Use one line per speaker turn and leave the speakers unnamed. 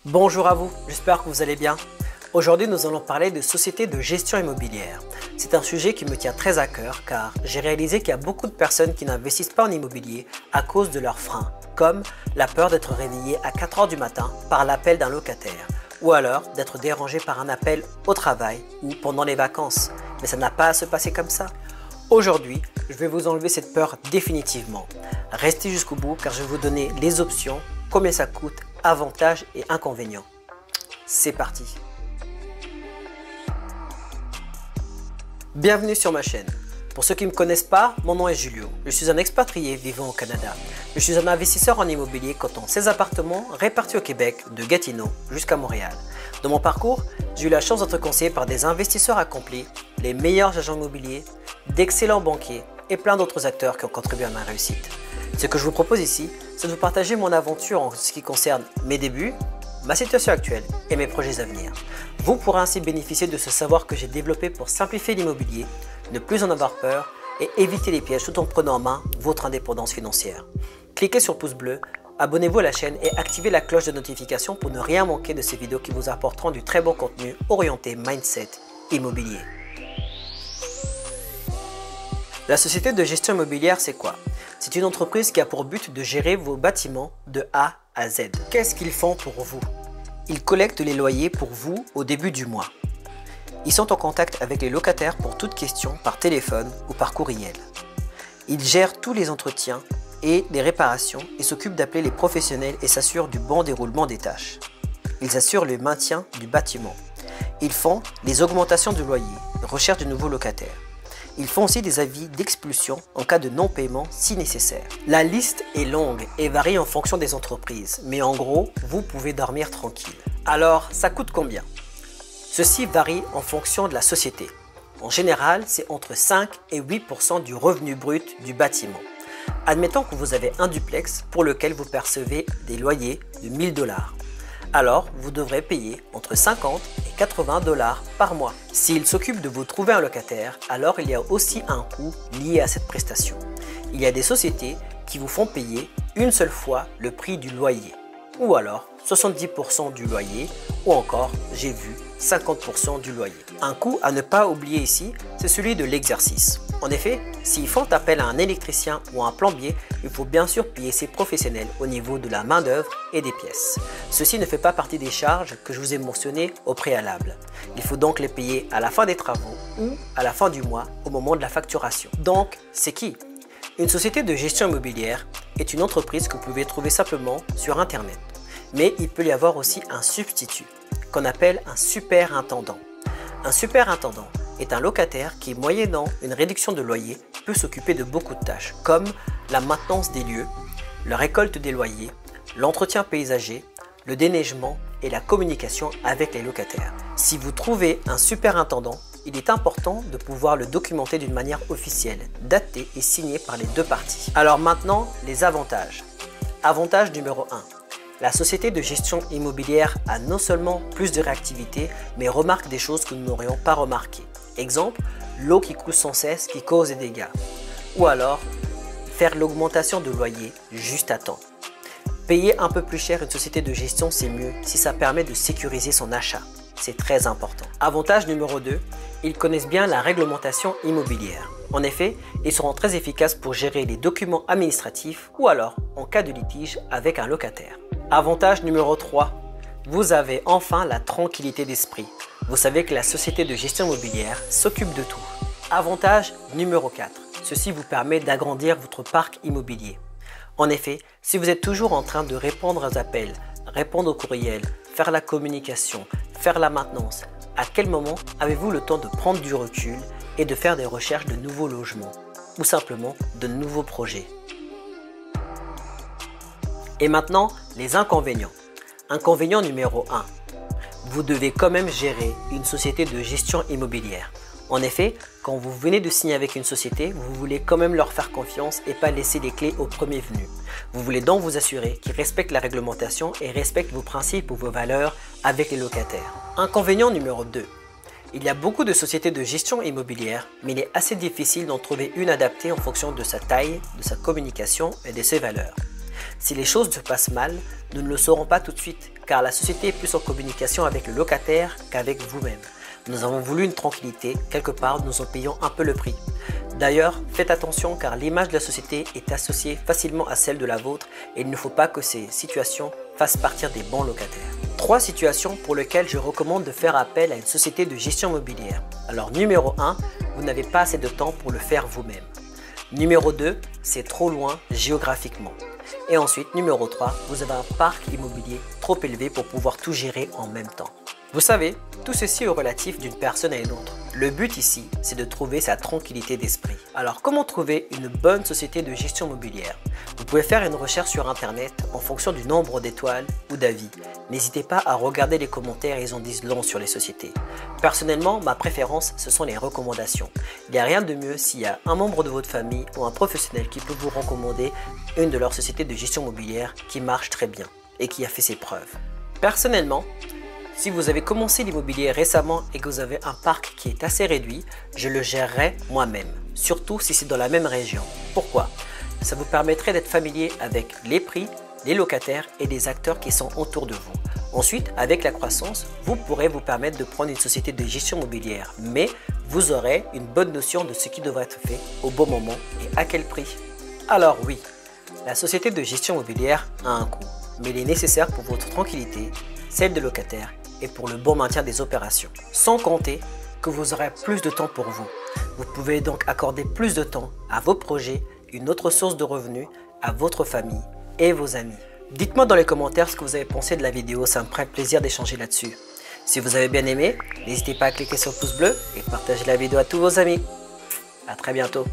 Bonjour à vous, j'espère que vous allez bien. Aujourd'hui, nous allons parler de sociétés de gestion immobilière. C'est un sujet qui me tient très à cœur car j'ai réalisé qu'il y a beaucoup de personnes qui n'investissent pas en immobilier à cause de leurs freins, comme la peur d'être réveillé à 4 heures du matin par l'appel d'un locataire, ou alors d'être dérangé par un appel au travail ou pendant les vacances. Mais ça n'a pas à se passer comme ça. Aujourd'hui, je vais vous enlever cette peur définitivement. Restez jusqu'au bout car je vais vous donner les options, combien ça coûte, avantages et inconvénients. C'est parti! Bienvenue sur ma chaîne. Pour ceux qui ne me connaissent pas, mon nom est Julio. Je suis un expatrié vivant au Canada. Je suis un investisseur en immobilier cotant 16 appartements répartis au Québec, de Gatineau jusqu'à Montréal. Dans mon parcours, j'ai eu la chance d'être conseillé par des investisseurs accomplis, les meilleurs agents immobiliers, d'excellents banquiers et plein d'autres acteurs qui ont contribué à ma réussite. Ce que je vous propose ici, c'est de vous partager mon aventure en ce qui concerne mes débuts, ma situation actuelle et mes projets à venir. Vous pourrez ainsi bénéficier de ce savoir que j'ai développé pour simplifier l'immobilier, ne plus en avoir peur et éviter les pièges tout en prenant en main votre indépendance financière. Cliquez sur pouce bleu, abonnez-vous à la chaîne et activez la cloche de notification pour ne rien manquer de ces vidéos qui vous apporteront du très bon contenu orienté mindset immobilier. La société de gestion immobilière, c'est quoi? C'est une entreprise qui a pour but de gérer vos bâtiments de A à Z. Qu'est-ce qu'ils font pour vous? Ils collectent les loyers pour vous au début du mois. Ils sont en contact avec les locataires pour toute question par téléphone ou par courriel. Ils gèrent tous les entretiens et les réparations et s'occupent d'appeler les professionnels et s'assurent du bon déroulement des tâches. Ils assurent le maintien du bâtiment. Ils font les augmentations de loyer, recherche de nouveaux locataires. Ils font aussi des avis d'expulsion en cas de non-paiement si nécessaire. La liste est longue et varie en fonction des entreprises, mais en gros, vous pouvez dormir tranquille. Alors, ça coûte combien? Ceci varie en fonction de la société. En général, c'est entre 5 et 8% du revenu brut du bâtiment. Admettons que vous avez un duplex pour lequel vous percevez des loyers de 1000 $. Alors, vous devrez payer entre 50 et 80 $ par mois. S'il s'occupe de vous trouver un locataire, alors il y a aussi un coût lié à cette prestation. Il y a des sociétés qui vous font payer une seule fois le prix du loyer, ou alors 70% du loyer, ou encore, j'ai vu, 50% du loyer. Un coût à ne pas oublier ici, c'est celui de l'exercice. En effet, s'ils font appel à un électricien ou à un plombier, il faut bien sûr payer ces professionnels au niveau de la main-d'œuvre et des pièces. Ceci ne fait pas partie des charges que je vous ai mentionnées au préalable. Il faut donc les payer à la fin des travaux ou à la fin du mois au moment de la facturation. Donc, c'est qui? Une société de gestion immobilière est une entreprise que vous pouvez trouver simplement sur Internet. Mais il peut y avoir aussi un substitut, qu'on appelle un superintendant. Un superintendant est un locataire qui, moyennant une réduction de loyer, peut s'occuper de beaucoup de tâches, comme la maintenance des lieux, la récolte des loyers, l'entretien paysager, le déneigement et la communication avec les locataires. Si vous trouvez un superintendant, il est important de pouvoir le documenter d'une manière officielle, datée et signée par les deux parties. Alors maintenant, les avantages. Avantage numéro 1. La société de gestion immobilière a non seulement plus de réactivité, mais remarque des choses que nous n'aurions pas remarquées. Exemple, l'eau qui coule sans cesse qui cause des dégâts. Ou alors, faire l'augmentation de loyer juste à temps. Payer un peu plus cher une société de gestion, c'est mieux si ça permet de sécuriser son achat. C'est très important. Avantage numéro 2, ils connaissent bien la réglementation immobilière. En effet, ils seront très efficaces pour gérer les documents administratifs ou alors en cas de litige avec un locataire. Avantage numéro 3, vous avez enfin la tranquillité d'esprit. Vous savez que la société de gestion immobilière s'occupe de tout. Avantage numéro 4, ceci vous permet d'agrandir votre parc immobilier. En effet, si vous êtes toujours en train de répondre aux appels, répondre aux courriels, faire la communication, faire la maintenance, à quel moment avez-vous le temps de prendre du recul et de faire des recherches de nouveaux logements ou simplement de nouveaux projets? Et maintenant, les inconvénients. Inconvénient numéro 1. Vous devez quand même gérer une société de gestion immobilière. En effet, quand vous venez de signer avec une société, vous voulez quand même leur faire confiance et pas laisser les clés au premier venu. Vous voulez donc vous assurer qu'ils respectent la réglementation et respectent vos principes ou vos valeurs avec les locataires. Inconvénient numéro 2. Il y a beaucoup de sociétés de gestion immobilière, mais il est assez difficile d'en trouver une adaptée en fonction de sa taille, de sa communication et de ses valeurs. Si les choses se passent mal, nous ne le saurons pas tout de suite, car la société est plus en communication avec le locataire qu'avec vous-même. Nous avons voulu une tranquillité, quelque part nous en payons un peu le prix. D'ailleurs, faites attention car l'image de la société est associée facilement à celle de la vôtre et il ne faut pas que ces situations fassent partir des bons locataires. 3 situations pour lesquelles je recommande de faire appel à une société de gestion immobilière. Alors numéro 1, vous n'avez pas assez de temps pour le faire vous-même. Numéro 2, c'est trop loin géographiquement. Et ensuite, numéro 3, vous avez un parc immobilier trop élevé pour pouvoir tout gérer en même temps. Vous savez, tout ceci est relatif d'une personne à une autre. Le but ici, c'est de trouver sa tranquillité d'esprit. Alors, comment trouver une bonne société de gestion immobilière? Vous pouvez faire une recherche sur internet en fonction du nombre d'étoiles ou d'avis. N'hésitez pas à regarder les commentaires, ils en disent long sur les sociétés. Personnellement, ma préférence, ce sont les recommandations. Il n'y a rien de mieux s'il y a un membre de votre famille ou un professionnel qui peut vous recommander une de leurs sociétés de gestion immobilière qui marche très bien et qui a fait ses preuves. Personnellement, si vous avez commencé l'immobilier récemment et que vous avez un parc qui est assez réduit, je le gérerai moi-même, surtout si c'est dans la même région. Pourquoi? Ça vous permettrait d'être familier avec les prix, les locataires et les acteurs qui sont autour de vous. Ensuite, avec la croissance, vous pourrez vous permettre de prendre une société de gestion immobilière, mais vous aurez une bonne notion de ce qui devrait être fait au bon moment et à quel prix. Alors oui, la société de gestion immobilière a un coût, mais il est nécessaire pour votre tranquillité, celle de locataire et pour le bon maintien des opérations. Sans compter que vous aurez plus de temps pour vous. Vous pouvez donc accorder plus de temps à vos projets, une autre source de revenus, à votre famille et vos amis. Dites-moi dans les commentaires ce que vous avez pensé de la vidéo, ça me ferait plaisir d'échanger là-dessus. Si vous avez bien aimé, n'hésitez pas à cliquer sur le pouce bleu et partager la vidéo à tous vos amis. À très bientôt.